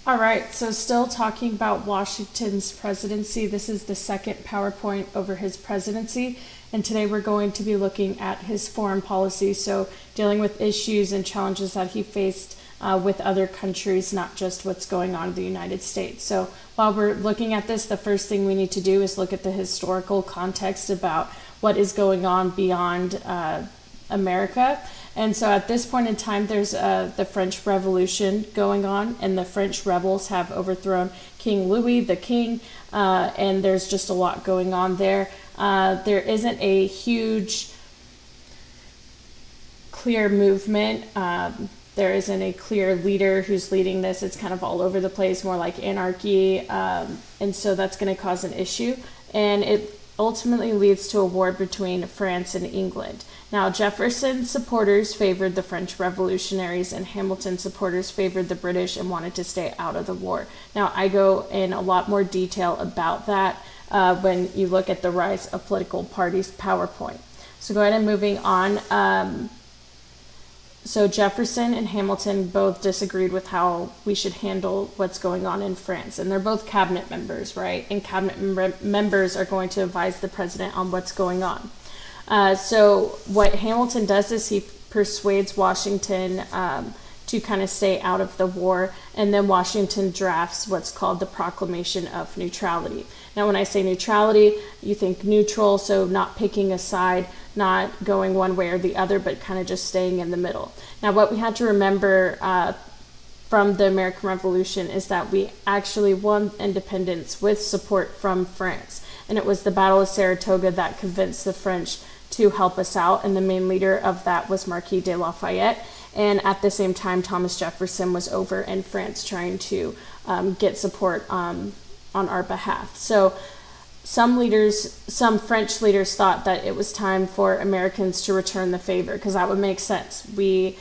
All right, so still talking about Washington's presidency. This is the second PowerPoint over his presidency, and today we're going to be looking at his foreign policy, so dealing with issues and challenges that he faced with other countries, not just what's going on in the United States. So while we're looking at this, the first thing we need to do is look at the historical context about what is going on beyond America. And so at this point in time, there's the French Revolution going on, and the French rebels have overthrown King Louis, the king, and there's just a lot going on there. There isn't a huge, clear movement. There isn't a clear leader who's leading this. It's kind of all over the place, more like anarchy, and so that's going to cause an issue. And it ultimately leads to a war between France and England. Now, Jefferson's supporters favored the French revolutionaries, and Hamilton's supporters favored the British and wanted to stay out of the war. Now, I go in a lot more detail about that when you look at the rise of political parties PowerPoint. So go ahead and moving on. So Jefferson and Hamilton both disagreed with how we should handle what's going on in France. And they're both cabinet members, right? And cabinet members are going to advise the president on what's going on. So what Hamilton does is he persuades Washington to kind of stay out of the war, and then Washington drafts what's called the Proclamation of Neutrality. Now, when I say neutrality, you think neutral, so not picking a side, not going one way or the other, but kind of just staying in the middle. Now, what we had to remember from the American Revolution is that we actually won independence with support from France. And it was the Battle of Saratoga that convinced the French to help us out, and the main leader of that was Marquis de Lafayette. And at the same time, Thomas Jefferson was over in France trying to get support on our behalf. So some French leaders thought that it was time for Americans to return the favor, because that would make sense. We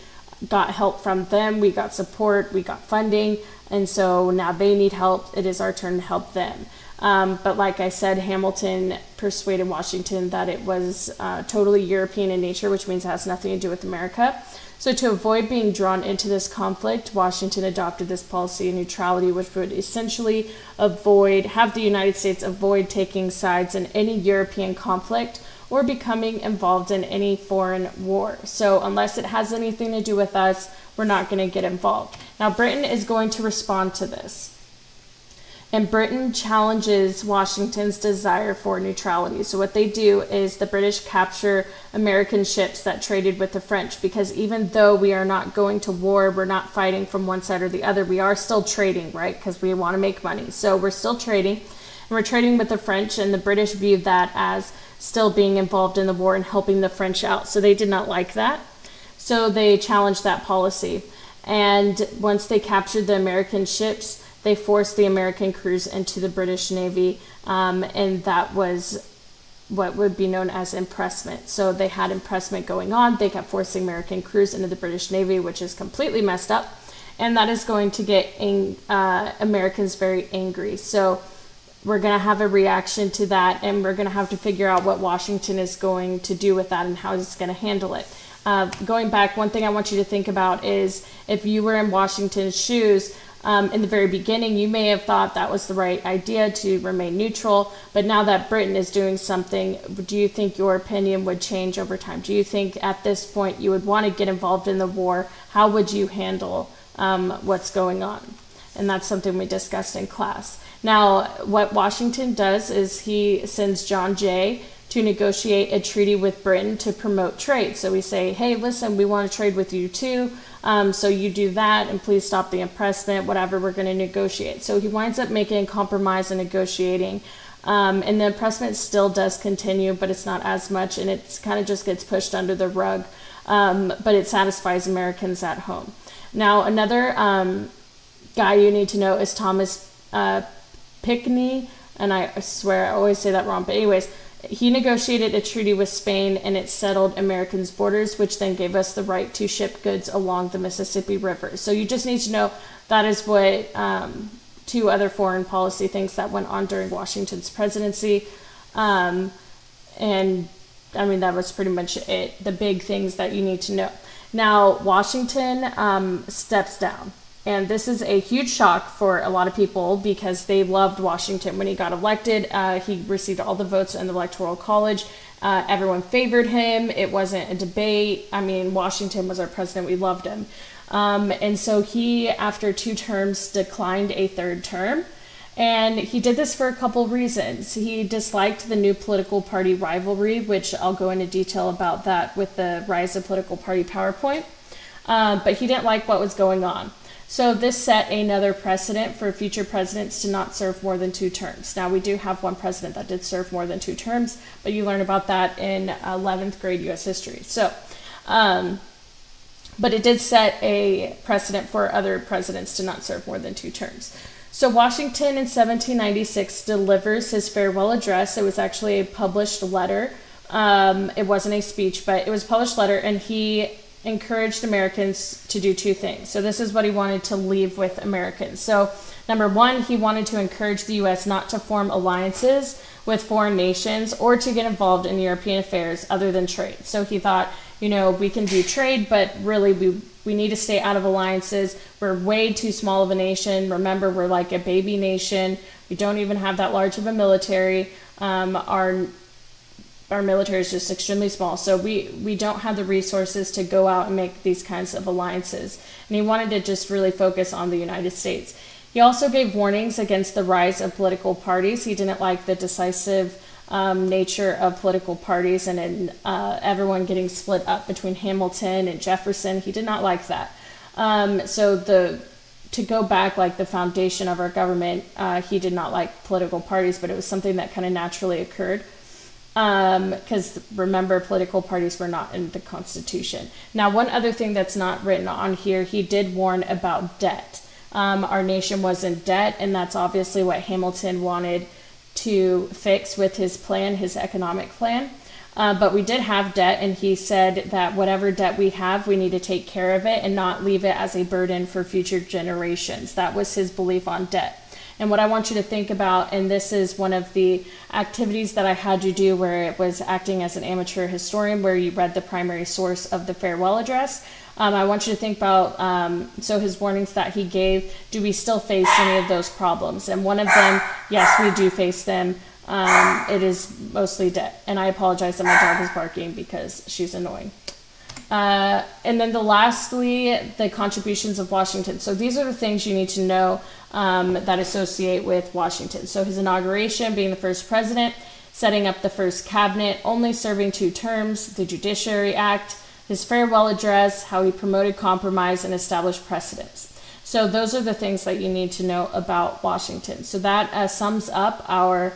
got help from them, we got support, we got funding, and so now they need help. It is our turn to help them. But like I said, Hamilton persuaded Washington that it was totally European in nature, which means it has nothing to do with America. So to avoid being drawn into this conflict, Washington adopted this policy of neutrality, which would essentially have the United States avoid taking sides in any European conflict or becoming involved in any foreign war. So unless it has anything to do with us, we're not going to get involved. Now, Britain is going to respond to this. And Britain challenges Washington's desire for neutrality. So what they do is the British capture American ships that traded with the French, because even though we are not going to war, we're not fighting from one side or the other, we are still trading, right? Because we want to make money. So we're still trading, and we're trading with the French, and the British viewed that as still being involved in the war and helping the French out. So they did not like that. So they challenged that policy. And once they captured the American ships, they forced the American crews into the British Navy, and that was what would be known as impressment. So they had impressment going on. They kept forcing American crews into the British Navy, which is completely messed up, and that is going to get Americans very angry. So we're going to have a reaction to that, and we're going to have to figure out what Washington is going to do with that and how he's going to handle it. Going back, one thing I want you to think about is if you were in Washington's shoes, in the very beginning, you may have thought that was the right idea to remain neutral, but now that Britain is doing something, do you think your opinion would change over time? Do you think at this point you would want to get involved in the war? How would you handle what's going on? And that's something we discussed in class. Now, what Washington does is he sends John Jay to negotiate a treaty with Britain to promote trade. So we say, hey, listen, we want to trade with you too. So you do that, and please stop the impressment, whatever, we're going to negotiate. So he winds up making a compromise and negotiating. And the impressment still does continue, but it's not as much, and it kind of just gets pushed under the rug. But it satisfies Americans at home. Now, another guy you need to know is Thomas Pinckney, and I swear I always say that wrong, but anyways, he negotiated a treaty with Spain, and it settled Americans' borders, which then gave us the right to ship goods along the Mississippi River. So you just need to know that is what two other foreign policy things that went on during Washington's presidency. And I mean, that was pretty much it, the big things that you need to know. Now, Washington steps down. And this is a huge shock for a lot of people because they loved Washington when he got elected. He received all the votes in the Electoral College. Everyone favored him. It wasn't a debate. I mean, Washington was our president. We loved him. And so he, after 2 terms, declined a 3rd term. And he did this for a couple reasons. He disliked the new political party rivalry, which I'll go into detail about that with the Rise of Political Party PowerPoint. But he didn't like what was going on. So this set another precedent for future presidents to not serve more than 2 terms. Now, we do have one president that did serve more than 2 terms, but you learn about that in 11th grade U.S. history. So, but it did set a precedent for other presidents to not serve more than 2 terms. So Washington in 1796 delivers his farewell address. It was actually a published letter. It wasn't a speech, but it was a published letter, and he encouraged Americans to do 2 things. So this is what he wanted to leave with Americans. So number 1, he wanted to encourage the U.S. not to form alliances with foreign nations or to get involved in European affairs other than trade. So he thought, you know, we can do trade, but really we need to stay out of alliances. We're way too small of a nation. Remember, we're like a baby nation. We don't even have that large of a military. Our military is just extremely small. So we don't have the resources to go out and make these kinds of alliances. And he wanted to just really focus on the United States. He also gave warnings against the rise of political parties. He didn't like the decisive nature of political parties and everyone getting split up between Hamilton and Jefferson. He did not like that. To go back, like the foundation of our government, he did not like political parties, but it was something that kind of naturally occurred. Because remember, political parties were not in the Constitution. Now, one other thing that's not written on here, he did warn about debt. Our nation was in debt, and that's obviously what Hamilton wanted to fix with his plan, his economic plan. But we did have debt, and he said that whatever debt we have, we need to take care of it and not leave it as a burden for future generations. That was his belief on debt. And what I want you to think about, and this is one of the activities that I had you do where it was acting as an amateur historian, where you read the primary source of the farewell address. I want you to think about, so his warnings that he gave, do we still face any of those problems? And one of them, yes, we do face them. It is mostly debt. And I apologize that my dog is barking because she's annoying. And then lastly, the contributions of Washington. So these are the things you need to know that associate with Washington. So his inauguration, being the first president, setting up the first cabinet, only serving 2 terms, the Judiciary Act, his farewell address, how he promoted compromise and established precedents. So those are the things that you need to know about Washington. So that sums up our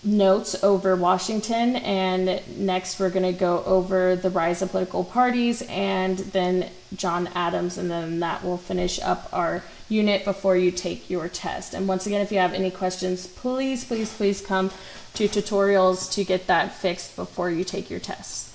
notes over Washington, and next we're going to go over the rise of political parties and then John Adams, and then that will finish up our unit before you take your test. And once again, if you have any questions, please come to tutorials to get that fixed before you take your test.